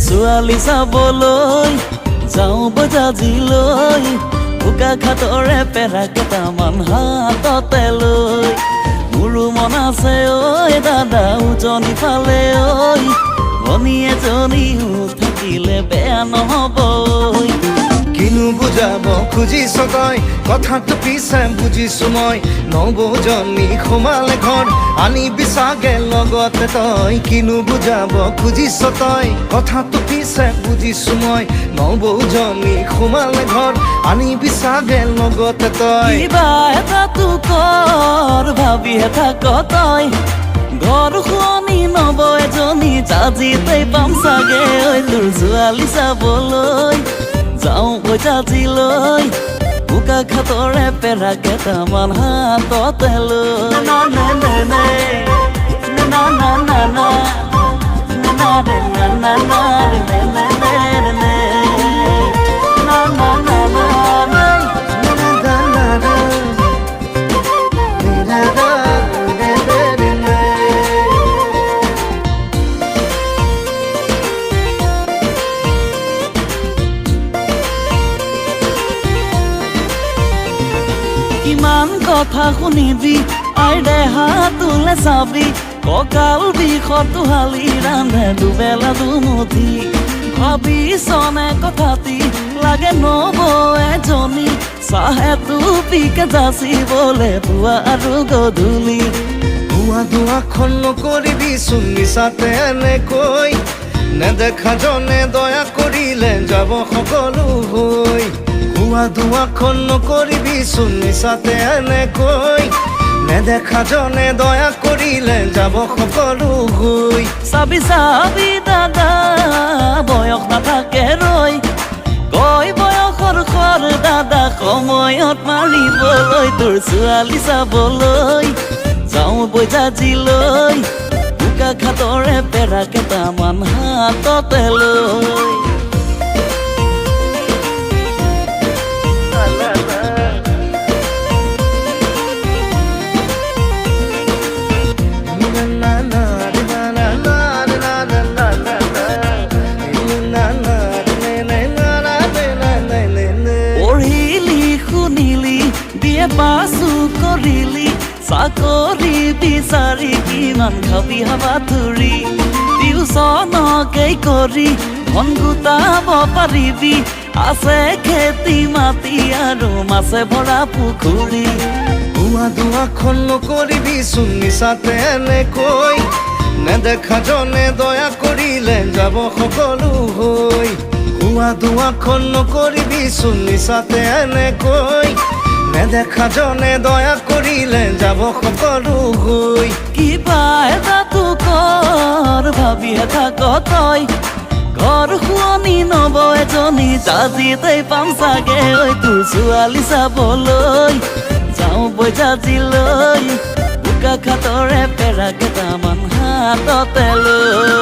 ছোৱালী চাবলৈ যাওঁ বজাজিলৈ বোকা খাটৰে পেৰা কেইটামান হাততে লৈ মোৰো মন আছে ঐ দাদা উজনি ফালে ঐ ভনী এজনীও থাকিলে বেয়া নহ'ব কিনো বুজাব খুজিছ তই কথাটো পিছে বুজিছো মই নবৌজনী সোমালে ঘৰ আনিবি চাগে লগতে তই কিনো বুজাব খুজিছ তই কথাটো পিছে বুজিছো মই নবৌজনী সোমালে ঘৰ আনিবি চাগে লগতে তই কিবা এটাতো কৰ ভাবিহে থাক তই ঘৰ শুৱনি নব এজনী জাজিতেই পাম চাগে ঐ তোৰ ছোৱালী চাবলৈ যাওঁ বজাজিলৈ বোকা খাটৰে পেৰা কেইটামান হাততে লৈ কিমান কথা শুনিবি আই দেহা তোলে চাবি কঁকাল বিষতো হালি ৰান্ধে দুবেলা দুমুঠি ভাবিছনে কথাটি লাগে নবৌ এজনী চাহে টুপিকে যাচিবলে পুৱা আৰু গধূলি ধোৱা ধোৱাখন নকৰিবি চোন মিছাতে এনেকৈ নেদেখা জনে দয়া কৰিলে যাব সকলো হৈ ধোৱা ধোৱাখন নকৰিবি চোন মিছাতে এনেকৈ নেদেখা জনে দয়া কৰিলে যাব সকলো হৈ চাবি চাবি দাদা বয়স নাথাকে ৰৈ গৈ বয়সৰ খৰ দাদা সময়ত মাৰিবলৈ তোৰ ছোৱালী চাবলৈ যাওঁ বজাজিলৈ বোকা খাটৰে পেৰা কেইটামান হাততে লৈ পাছো কৰিলি চাকৰি বিচাৰি কিমান খাবি হাবাথুৰি টিউচনকেই কৰি ধন গোটাব পাৰিবি আছে খেতি মাটি আৰু মাছে ভৰা পুখুৰী ধোৱা ধোৱাখন নকৰিবি চোন মিছাতে এনেকৈ নেদেখা জনে দয়া কৰিলে যাব সকলো হৈ ধোৱা ধোৱাখন নকৰিবি চোন মিছাতে এনেকৈ নেদেখা জনে দয়া কৰিলে যাব সকলো হৈ কিবা এটাতো কৰ ভাবিহে থাক তই ঘৰ শুৱনি নব এজনী জাজিতেই পাম চাগে ঐ তোৰ ছোৱালী চাবলৈ যাওঁ বজাজিলৈ বোকা খাটৰে পেৰা কেইটামান হাততে লৈ